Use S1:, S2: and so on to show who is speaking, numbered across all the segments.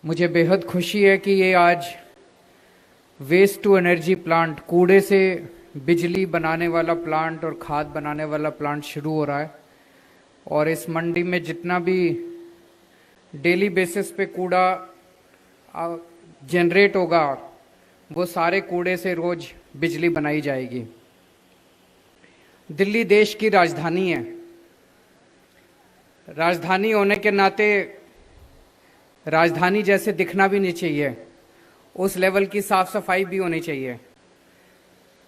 S1: मुझे बेहद खुशी है कि ये आज वेस्ट टू एनर्जी प्लांट, कूड़े से बिजली बनाने वाला प्लांट और खाद बनाने वाला प्लांट शुरू हो रहा है। और इस मंडी में जितना भी डेली बेसिस पे कूड़ा जनरेट होगा, वो सारे कूड़े से रोज बिजली बनाई जाएगी। दिल्ली देश की राजधानी है। राजधानी होने के नाते राजधानी जैसे दिखना भी नहीं चाहिए, उस लेवल की साफ सफाई भी होनी चाहिए।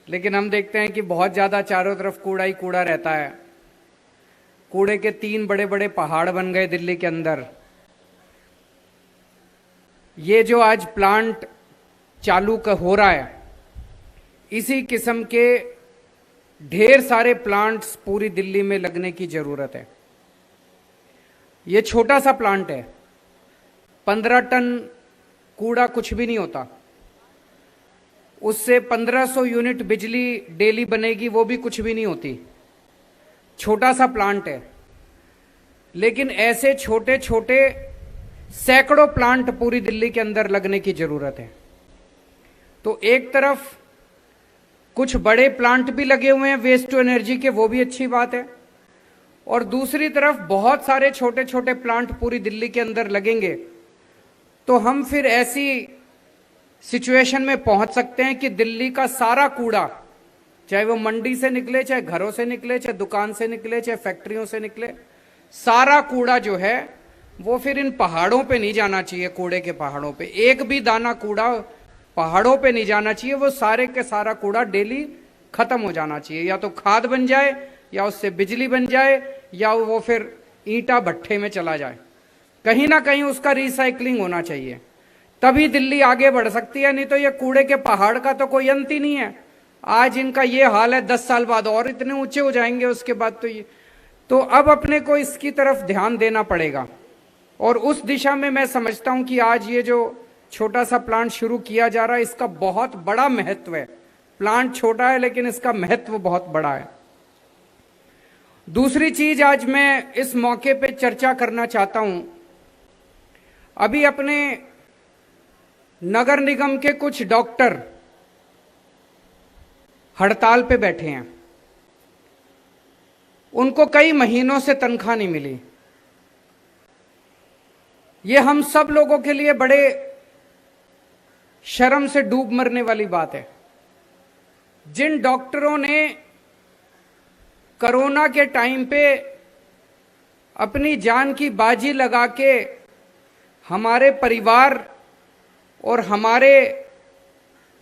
S1: लेकिन हम देखते हैं कि बहुत ज़्यादा चारों तरफ कूड़ा ही कूड़ा रहता है। कूड़े के 3 बड़े बड़े पहाड़ बन गए दिल्ली के अंदर। ये जो आज प्लांट चालू हो रहा है, इसी किस्म के ढेर सारे प्लांट्स पूरी दिल्ली में लगने की जरूरत है। ये छोटा सा प्लांट है, 15 टन कूड़ा कुछ भी नहीं होता। उससे 1500 यूनिट बिजली डेली बनेगी, वो भी कुछ भी नहीं होती। छोटा सा प्लांट है, लेकिन ऐसे छोटे छोटे सैकड़ों प्लांट पूरी दिल्ली के अंदर लगने की जरूरत है। तो एक तरफ कुछ बड़े प्लांट भी लगे हुए हैं वेस्ट टू एनर्जी के, वो भी अच्छी बात है। और दूसरी तरफ बहुत सारे छोटे छोटे प्लांट पूरी दिल्ली के अंदर लगेंगे, तो हम फिर ऐसी सिचुएशन में पहुंच सकते हैं कि दिल्ली का सारा कूड़ा, चाहे वो मंडी से निकले, चाहे घरों से निकले, चाहे दुकान से निकले, चाहे फैक्ट्रियों से निकले, सारा कूड़ा जो है वो फिर इन पहाड़ों पे नहीं जाना चाहिए। कूड़े के पहाड़ों पे एक भी दाना कूड़ा पहाड़ों पे नहीं जाना चाहिए। वो सारे के सारा कूड़ा डेली खत्म हो जाना चाहिए। या तो खाद बन जाए, या उससे बिजली बन जाए, या वो फिर ईंटा भट्ठे में चला जाए। कहीं ना कहीं उसका रिसाइकलिंग होना चाहिए, तभी दिल्ली आगे बढ़ सकती है। नहीं तो ये कूड़े के पहाड़ का तो कोई अंत ही नहीं है। आज इनका ये हाल है, 10 साल बाद और इतने ऊंचे हो जाएंगे उसके बाद। तो अब अपने को इसकी तरफ ध्यान देना पड़ेगा। और उस दिशा में मैं समझता हूं कि आज ये जो छोटा सा प्लांट शुरू किया जा रहा है, इसका बहुत बड़ा महत्व है। प्लांट छोटा है, लेकिन इसका महत्व बहुत बड़ा है। दूसरी चीज आज मैं इस मौके पे चर्चा करना चाहता हूं। अभी अपने नगर निगम के कुछ डॉक्टर हड़ताल पे बैठे हैं। उनको कई महीनों से तनख्वाह नहीं मिली। ये हम सब लोगों के लिए बड़े शर्म से डूब मरने वाली बात है। जिन डॉक्टरों ने कोरोना के टाइम पे अपनी जान की बाजी लगा के हमारे परिवार और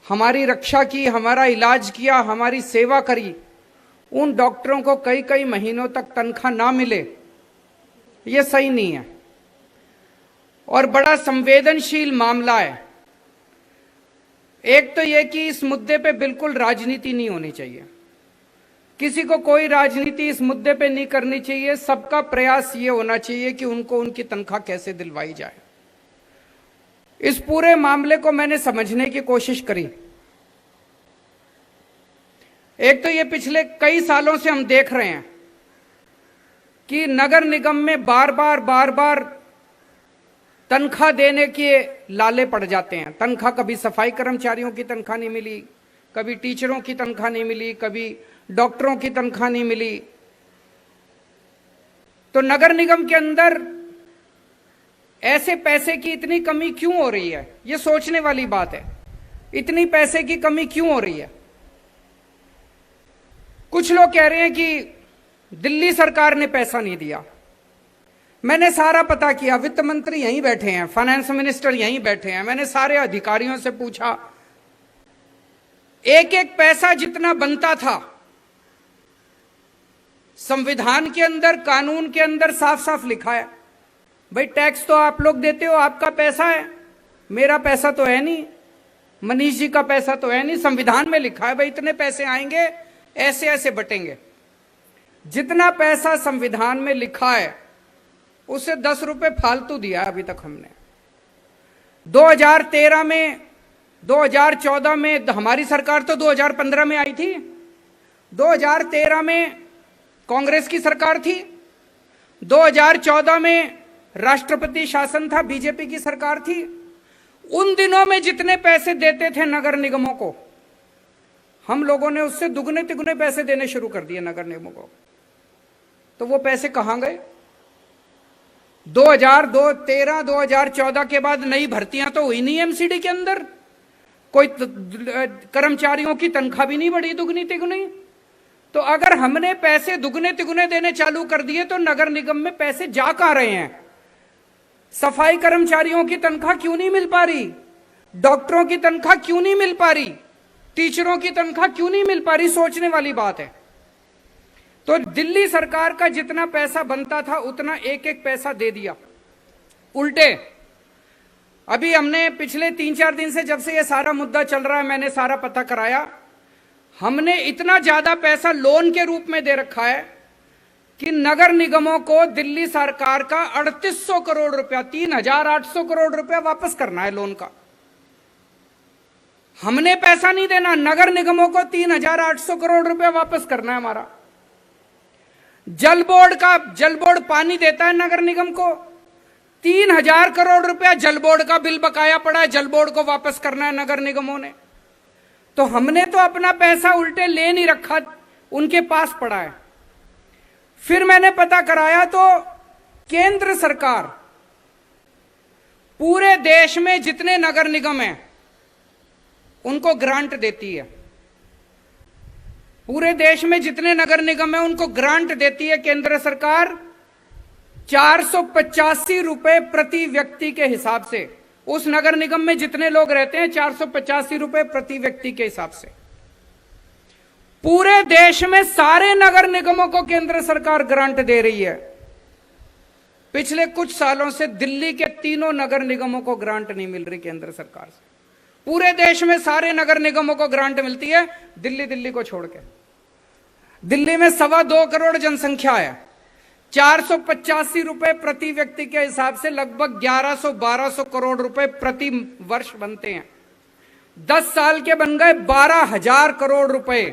S1: हमारी रक्षा की, हमारा इलाज किया, हमारी सेवा करी, उन डॉक्टरों को कई कई महीनों तक तनख्वाह ना मिले, ये सही नहीं है। और बड़ा संवेदनशील मामला है। एक तो यह कि इस मुद्दे पे बिल्कुल राजनीति नहीं होनी चाहिए। किसी को कोई राजनीति इस मुद्दे पे नहीं करनी चाहिए। सबका प्रयास ये होना चाहिए कि उनको उनकी तनख्वाह कैसे दिलवाई जाए। इस पूरे मामले को मैंने समझने की कोशिश करी। एक तो ये पिछले कई सालों से हम देख रहे हैं कि नगर निगम में बार बार तनख्वाह देने के लाले पड़ जाते हैं। तनख्वाह, कभी सफाई कर्मचारियों की तनख्वाह नहीं मिली, कभी टीचरों की तनख्वाह नहीं मिली, कभी डॉक्टरों की तनख्वाह नहीं मिली। तो नगर निगम के अंदर ऐसे पैसे की इतनी कमी क्यों हो रही है, ये सोचने वाली बात है। इतनी पैसे की कमी क्यों हो रही है? कुछ लोग कह रहे हैं कि दिल्ली सरकार ने पैसा नहीं दिया। मैंने सारा पता किया, वित्त मंत्री यहीं बैठे हैं, फाइनेंस मिनिस्टर यहीं बैठे हैं। मैंने सारे अधिकारियों से पूछा, एक एक पैसा जितना बनता था, संविधान के अंदर, कानून के अंदर साफ साफ लिखा है। भाई टैक्स तो आप लोग देते हो, आपका पैसा है, मेरा पैसा तो है नहीं, मनीष जी का पैसा तो है नहीं। संविधान में लिखा है भाई इतने पैसे आएंगे, ऐसे ऐसे बटेंगे। जितना पैसा संविधान में लिखा है उससे 10 रुपए फालतू दिया है अभी तक हमने। 2013 में, 2014 में, हमारी सरकार तो 2015 में आई थी। 2013 में कांग्रेस की सरकार थी। 2014 में राष्ट्रपति शासन था, बीजेपी की सरकार थी। उन दिनों में जितने पैसे देते थे नगर निगमों को, हम लोगों ने उससे दुगने तिगुने पैसे देने शुरू कर दिए नगर निगमों को। तो वो पैसे कहां गए? 2013 2014 के बाद नई भर्तियां तो हुई नहीं एमसीडी के अंदर, कोई कर्मचारियों की तनख्वाह भी नहीं बढ़ी दुगनी तिगुनी। तो अगर हमने पैसे दुगने तिगुने देने चालू कर दिए तो नगर निगम में पैसे जा कहां रहे हैं? सफाई कर्मचारियों की तनख्वाह क्यों नहीं मिल पा रही? डॉक्टरों की तनख्वाह क्यों नहीं मिल पा रही? टीचरों की तनख्वाह क्यों नहीं मिल पा रही? सोचने वाली बात है। तो दिल्ली सरकार का जितना पैसा बनता था उतना एक एक पैसा दे दिया उल्टे। अभी हमने पिछले 3-4 दिन से, जब से ये सारा मुद्दा चल रहा है, मैंने सारा पता कराया, हमने इतना ज्यादा पैसा लोन के रूप में दे रखा है कि नगर निगमों को दिल्ली सरकार का 3800 करोड़ रुपया, 3800 करोड़ रुपया वापस करना है लोन का। हमने पैसा नहीं देना, नगर निगमों को 3800 करोड़ रुपया वापस करना है हमारा। जल बोर्ड पानी देता है नगर निगम को, 3000 करोड़ रुपया जल बोर्ड का बिल बकाया पड़ा है, जल बोर्ड को वापस करना है नगर निगमों ने। तो हमने तो अपना पैसा उल्टे ले नहीं रखा, उनके पास पड़ा है। फिर मैंने पता कराया तो केंद्र सरकार पूरे देश में जितने नगर निगम हैं उनको ग्रांट देती है। पूरे देश में जितने नगर निगम हैं उनको ग्रांट देती है केंद्र सरकार 485 रुपए प्रति व्यक्ति के हिसाब से। उस नगर निगम में जितने लोग रहते हैं 485 रुपए प्रति व्यक्ति के हिसाब से। पूरे देश में सारे नगर निगमों को केंद्र सरकार ग्रांट दे रही है। पिछले कुछ सालों से दिल्ली के 3 नगर निगमों को ग्रांट नहीं मिल रही केंद्र सरकार से। पूरे देश में सारे नगर निगमों को ग्रांट मिलती है, दिल्ली को छोड़ के। दिल्ली में 2.25 करोड़ जनसंख्या है, 485 रुपए प्रति व्यक्ति के हिसाब से लगभग 1100-1200 करोड़ रुपए प्रति वर्ष बनते हैं। 10 साल के बन गए 12,000 करोड़ रुपए।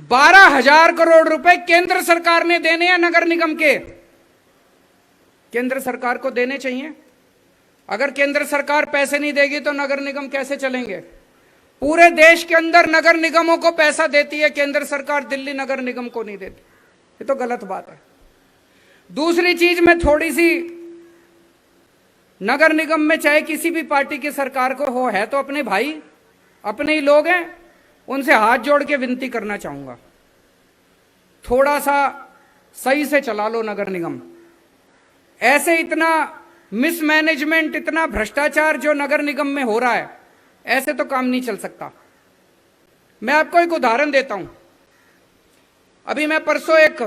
S1: 12,000 करोड़ रुपए केंद्र सरकार ने देने हैं नगर निगम के। केंद्र सरकार को देने चाहिए। अगर केंद्र सरकार पैसे नहीं देगी तो नगर निगम कैसे चलेंगे? पूरे देश के अंदर नगर निगमों को पैसा देती है केंद्र सरकार, दिल्ली नगर निगम को नहीं देती। ये तो गलत बात है। दूसरी चीज, मैं थोड़ी सी नगर निगम में चाहे किसी भी पार्टी की सरकार को हो, है तो अपने भाई, अपने ही लोग हैं, उनसे हाथ जोड़ के विनती करना चाहूंगा, थोड़ा सा सही से चला लो नगर निगम। ऐसे इतना मिसमैनेजमेंट, इतना भ्रष्टाचार जो नगर निगम में हो रहा है, ऐसे तो काम नहीं चल सकता। मैं आपको एक उदाहरण देता हूं। अभी मैं परसों एक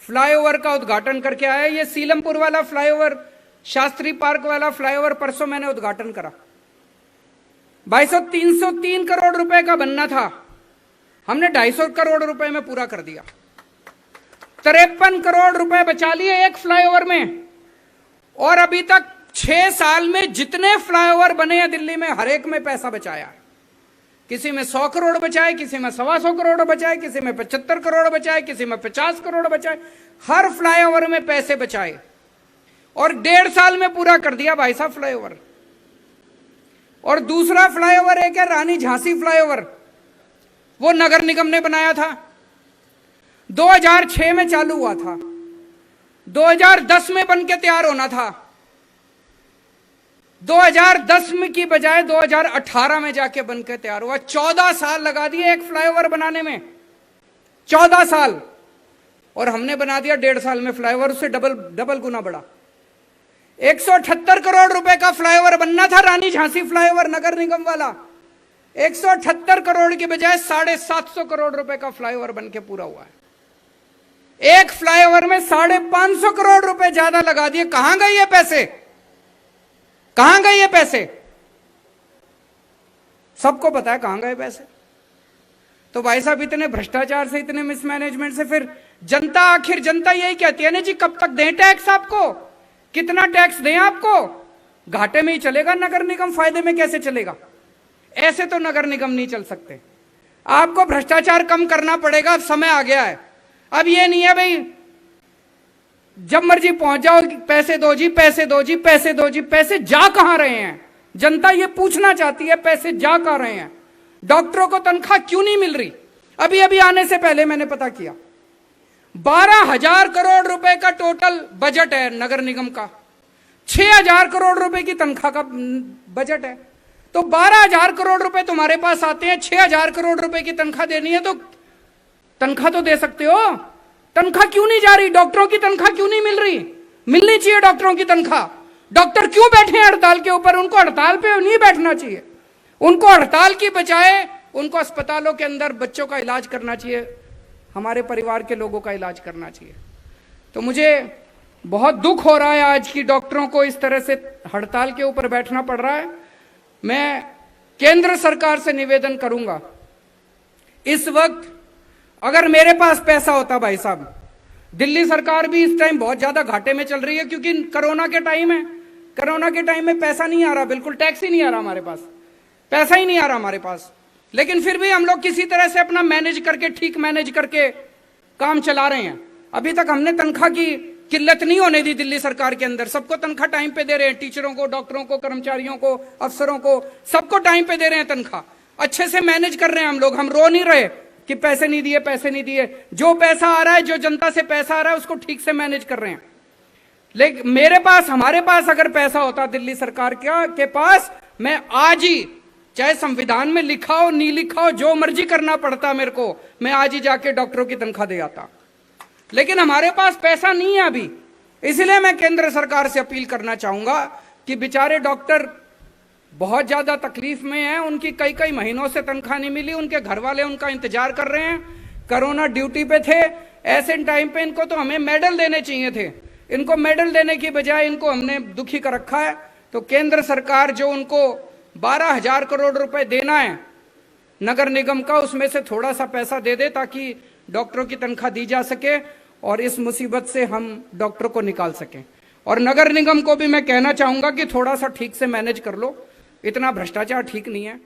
S1: फ्लाईओवर का उद्घाटन करके आया। ये सीलमपुर वाला फ्लाईओवर, शास्त्री पार्क वाला फ्लाईओवर परसों मैंने उद्घाटन करा। भाई साहब, 303 करोड़ रुपए का बनना था, हमने 250 करोड़ रुपए में पूरा कर दिया। 53 करोड़ रुपए बचा लिए एक फ्लाईओवर में। और अभी तक 6 साल में जितने फ्लाईओवर बने हैं दिल्ली में, हर एक में पैसा बचाया। किसी में 100 करोड़ बचाए, किसी में 125 करोड़ बचाए, किसी में 75 करोड़ बचाए, किसी में 50 करोड़ बचाए। हर फ्लाईओवर में पैसे बचाए और 1.5 साल में पूरा कर दिया भाई साहब फ्लाईओवर। और दूसरा फ्लाईओवर एक है रानी झांसी फ्लाईओवर, वो नगर निगम ने बनाया था। 2006 में चालू हुआ था, 2010 में बन के तैयार होना था। 2010 में की बजाय 2018 में जाके बन के तैयार हुआ। 14 साल लगा दिए एक फ्लाईओवर बनाने में, 14 साल। और हमने बना दिया 1.5 साल में फ्लाईओवर, उससे डबल गुना बड़ा। 178 करोड़ रुपए का फ्लाईओवर बनना था रानी झांसी फ्लाईओवर नगर निगम वाला। 178 करोड़ की बजाय 750 करोड़ रुपए का फ्लाईओवर बन के पूरा हुआ है। एक फ्लाईओवर में 550 करोड़ रुपए ज्यादा लगा दिए। कहां गए ये पैसे? कहां गए ये पैसे? सबको पता है कहां गए पैसे। तो भाई साहब, इतने भ्रष्टाचार से, इतने मिसमैनेजमेंट से फिर जनता, आखिर जनता यही कहती है ना जी, कब तक दें टैक्स आपको, कितना टैक्स दें आपको? घाटे में ही चलेगा नगर निगम, फायदे में कैसे चलेगा? ऐसे तो नगर निगम नहीं चल सकते। आपको भ्रष्टाचार कम करना पड़ेगा। अब समय आ गया है। अब ये नहीं है भाई जब मर्जी पहुंच जाओ, पैसे दो जी, पैसे दो जी, पैसे दो जी। पैसे जा कहां रहे हैं? जनता ये पूछना चाहती है पैसे जा कहां रहे हैं, डॉक्टरों को तनख्वाह क्यों नहीं मिल रही। अभी अभी आने से पहले मैंने पता किया 12,000 करोड़ रुपए का टोटल बजट है नगर निगम का, 6,000 करोड़ रुपए की तनख्वाह का बजट है। तो 12,000 करोड़ रुपए तुम्हारे पास आते हैं, 6,000 करोड़ रुपए की तनख्वाह देनी है तो तनख्वाह तो दे सकते हो, तनख्वाह क्यों नहीं जा रही, डॉक्टरों की तनख्वाह क्यों नहीं मिल रही। मिलनी चाहिए डॉक्टरों की तनख्वाह। डॉक्टर क्यों बैठे हैं हड़ताल के ऊपर, उनको हड़ताल पे नहीं बैठना चाहिए, उनको हड़ताल की बजाय उनको अस्पतालों के अंदर बच्चों का इलाज करना चाहिए, हमारे परिवार के लोगों का इलाज करना चाहिए। तो मुझे बहुत दुख हो रहा है आज की डॉक्टरों को इस तरह से हड़ताल के ऊपर बैठना पड़ रहा है। मैं केंद्र सरकार से निवेदन करूंगा, इस वक्त अगर मेरे पास पैसा होता, भाई साहब, दिल्ली सरकार भी इस टाइम बहुत ज्यादा घाटे में चल रही है क्योंकि कोरोना के टाइम है, कोरोना के टाइम में पैसा नहीं आ रहा, बिल्कुल टैक्स ही नहीं आ रहा हमारे पास, पैसा ही नहीं आ रहा हमारे पास, लेकिन फिर भी हम लोग किसी तरह से अपना मैनेज करके, ठीक मैनेज करके काम चला रहे हैं। अभी तक हमने तनख्वाह की किल्लत नहीं होने दी दिल्ली सरकार के अंदर, सबको तनख्वाह टाइम पे दे रहे हैं, टीचरों को, डॉक्टरों को, कर्मचारियों को, अफसरों को, सबको टाइम पे दे रहे हैं तनख्वाह, अच्छे से मैनेज कर रहे हैं हम लोग। हम रो नहीं रहे कि पैसे नहीं दिए, पैसे नहीं दिए, जो पैसा आ रहा है, जो जनता से पैसा आ रहा है उसको ठीक से मैनेज कर रहे हैं। लेकिन मेरे पास, हमारे पास अगर पैसा होता दिल्ली सरकार के पास, मैं आज ही, चाहे संविधान में लिखा हो नहीं लिखा हो, जो मर्जी करना पड़ता मेरे को, मैं आज ही जाके डॉक्टरों की तनख्वाह दे आता। लेकिन हमारे पास पैसा नहीं है अभी, इसलिए मैं केंद्र सरकार से अपील करना चाहूंगा कि बेचारे डॉक्टर बहुत ज्यादा तकलीफ में हैं, उनकी कई कई महीनों से तनख्वाह नहीं मिली, उनके घर वाले उनका इंतजार कर रहे हैं, कोरोना ड्यूटी पे थे, ऐसे टाइम पे इनको तो हमें मेडल देने चाहिए थे, इनको मेडल देने की बजाय इनको हमने दुखी कर रखा है। तो केंद्र सरकार जो उनको 12,000 करोड़ रुपए देना है नगर निगम का, उसमें से थोड़ा सा पैसा दे दे ताकि डॉक्टरों की तनख्वाह दी जा सके और इस मुसीबत से हम डॉक्टरों को निकाल सकें। और नगर निगम को भी मैं कहना चाहूंगा कि थोड़ा सा ठीक से मैनेज कर लो, इतना भ्रष्टाचार ठीक नहीं है।